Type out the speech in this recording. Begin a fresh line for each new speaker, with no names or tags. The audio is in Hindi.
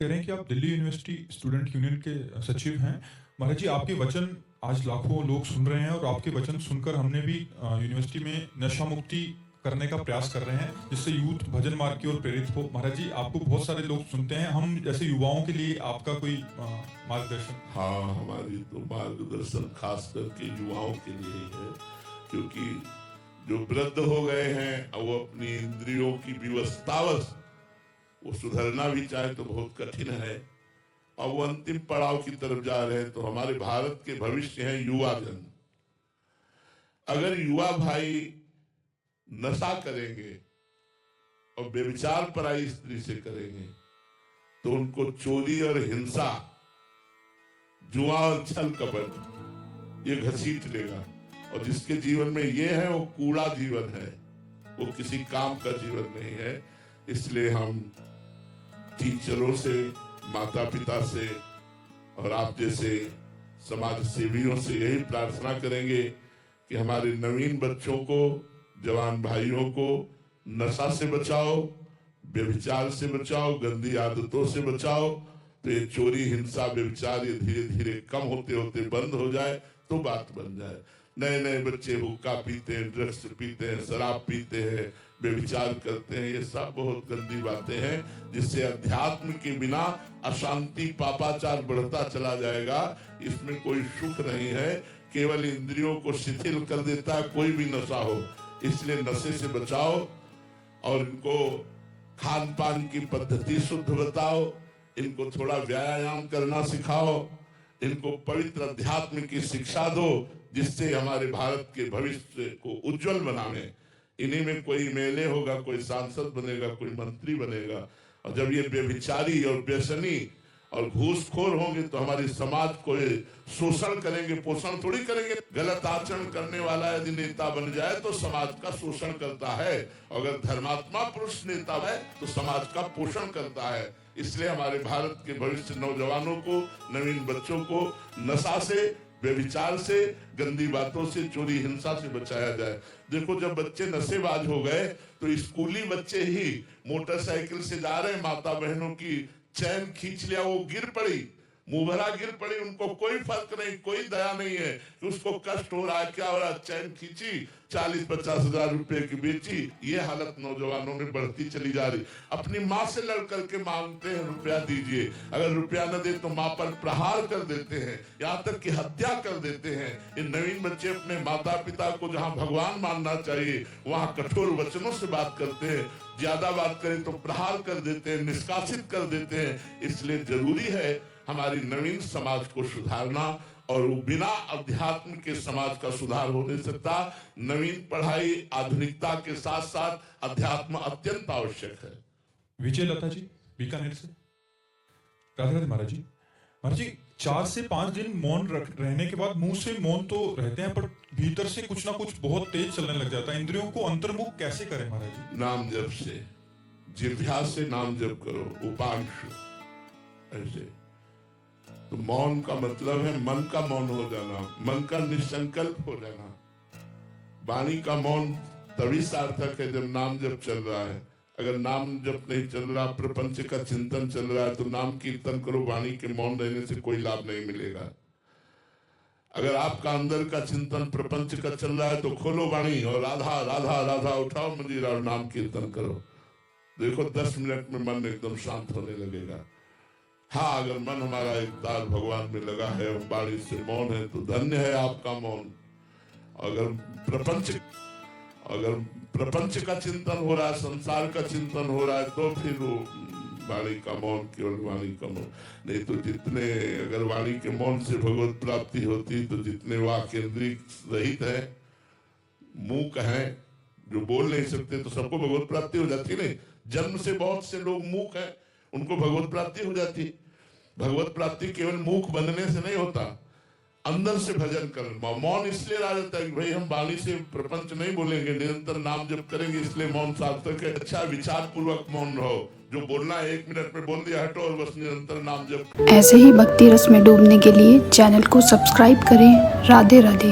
कह रहे हैं कि आप दिल्ली यूनिवर्सिटी स्टूडेंट यूनियन के सचिव हैं। महाराज जी, आपके वचन आज लाखों लोग सुन रहे हैं और आपके वचन सुनकर हमने भी यूनिवर्सिटी में नशा मुक्ति करने का प्रयास कर रहे हैं, जिससे यूथ भजन मार्ग की ओर प्रेरित हो। महाराज जी, आपको बहुत सारे लोग सुनते हैं, हम जैसे युवाओं के लिए आपका कोई मार्गदर्शन?
हाँ, हमारी तो मार्गदर्शन खास करके युवाओं के लिए ही है, क्योंकि जो वृद्ध हो गए हैं वो अपनी इंद्रियों की विवशतावश वो सुधरना भी चाहे तो बहुत कठिन है और वो अंतिम पड़ाव की तरफ जा रहे हैं। तो हमारे भारत के भविष्य हैं युवा जन। अगर युवा भाई नशा करेंगे और व्यभिचार पराई स्त्री से करेंगे तो उनको चोरी और हिंसा, जुआ और छल कपट ये घसीट लेगा, और जिसके जीवन में ये है वो कूड़ा जीवन है, वो किसी काम का जीवन नहीं है। इसलिए हम टीचरों से, माता पिता से और आप जैसे समाज सेवियों से यही प्रार्थना करेंगे कि हमारे नवीन बच्चों को, जवान भाइयों को नशा से बचाओ, व्यभिचार से बचाओ, गंदी आदतों से बचाओ। तो ये चोरी, हिंसा, व्यभिचार ये धीरे धीरे कम होते होते बंद हो जाए तो बात बन जाए। नए नए बच्चे हुक्का पीते हैं, ड्रग्स पीते हैं, शराब पीते हैं, व्यभिचार करते हैं, ये सब बहुत गंदी बातें हैं, जिससे अध्यात्म के बिना अशांति, पापाचार बढ़ता चला जाएगा। इसमें कोई सुख नहीं है, केवल इंद्रियों को शिथिल कर देता है कोई भी नशा हो। इसलिए नशे से बचाओ और इनको खान पान की पद्धति शुद्ध बताओ, इनको थोड़ा व्यायाम करना सिखाओ, इनको पवित्र अध्यात्म की शिक्षा दो, जिससे हमारे भारत के भविष्य को उज्जवल बनाने। इन्हीं में कोई मेले होगा, कोई सांसद बनेगा, कोई मंत्री बनेगा। और जब ये व्यभिचारी और व्यसनी और घूसखोर होंगे तो हमारे समाज को शोषण करेंगे, पोषण थोड़ी करेंगे। गलत आचरण करने वाला यदि नेता बन जाए तो समाज का शोषण करता है, अगर धर्मात्मा पुरुष नेता है तो समाज का पोषण करता है। इसलिए हमारे भारत के भविष्य नौजवानों को, नवीन बच्चों को नशा से, व्यभिचार से, गंदी बातों से, चोरी हिंसा से बचाया जाए। देखो, जब बच्चे नशेबाज हो गए तो स्कूली बच्चे ही मोटरसाइकिल से जा रहे, माता बहनों की चैन खींच लिया, वो गिर पड़ी, मुंहभरा गिर पड़ी, उनको कोई फर्क नहीं, कोई दया नहीं है कि उसको कष्ट हो रहा है, क्या हो रहा है, चैन खींची, 40-50 हजार रुपए की बेची। ये हालत नौजवानों में बढ़ती चली जा रही। अपनी माँ से लड़ करके मांगते हैं रुपया दीजिए, अगर रुपया न दे तो माँ पर प्रहार कर देते हैं, यहाँ तक कि हत्या कर देते हैं। ये नवीन बच्चे अपने माता पिता को जहाँ भगवान मानना चाहिए वहाँ कठोर वचनों से बात करते हैं, ज्यादा बात करें तो प्रहार कर देते हैं, निष्कासित कर देते हैं। इसलिए जरूरी है हमारी नवीन समाज को सुधारना, और बिना अध्यात्म के समाज का सुधार हो नहीं सकता। नवीन पढ़ाई, आधुनिकता के साथ साथ अध्यात्म अत्यंत आवश्यक है।
विजय लता जी, बीकानेर से। राधे राधे महाराज जी। महाराज जी, 4 से 5 दिन मौन रहने के बाद मुंह से मौन तो रहते हैं, पर भीतर से कुछ ना कुछ बहुत तेज चलने लग जाता है। इंद्रियों को अंतर्मुख कैसे करें महाराज जी?
नाम जप से, जिह्वा से नाम जप करो, उपांश ऐसे। तो मौन का मतलब है मन का मौन हो जाना, मन का निसंकल्प हो जाना। वाणी का मौन तभी सार्थक है जब नाम जप चल रहा है। अगर नाम जप नहीं चल रहा, प्रपंच का चिंतन चल रहा है, तो नाम कीर्तन करो, वाणी के मौन रहने से कोई लाभ नहीं मिलेगा। अगर आपका अंदर का चिंतन प्रपंच का चल रहा है तो खोलो वाणी और राधा राधा राधा उठाओ मंजीरा और नाम कीर्तन करो। देखो 10 मिनट में मन एकदम शांत होने लगेगा। हाँ, अगर मन हमारा एक तार भगवान में लगा है और वाणी से मौन है तो धन्य है आपका मौन। अगर प्रपंच का चिंतन हो रहा है, संसार का चिंतन हो रहा है, तो फिर वो वाणी का मौन, केवल वाणी का मौन। नहीं तो जितने, अगर वाणी के मौन से भगवत प्राप्ति होती तो जितने वाक् इंद्रिय रहित है, मूक है, जो बोल नहीं सकते, तो सबको भगवत प्राप्ति हो जाती नहीं। जन्म से बहुत से लोग मूक हैं, उनको भगवत प्राप्ति हो जाती। भगवत प्राप्ति केवल मूक बनने से नहीं होता, अंदर से भजन कर। मौन इसलिए रह जाता है कि भाई हम वाणी से प्रपंच नहीं बोलेंगे, निरंतर नाम जप करेंगे, इसलिए मौन सार्थक है। अच्छा, विचार पूर्वक मौन रहो, जो बोलना है 1 मिनट में बोल दिया, हटो और बस निरंतर नाम जप।
ऐसे ही भक्ति रस में डूबने के लिए चैनल को सब्सक्राइब करें। राधे राधे।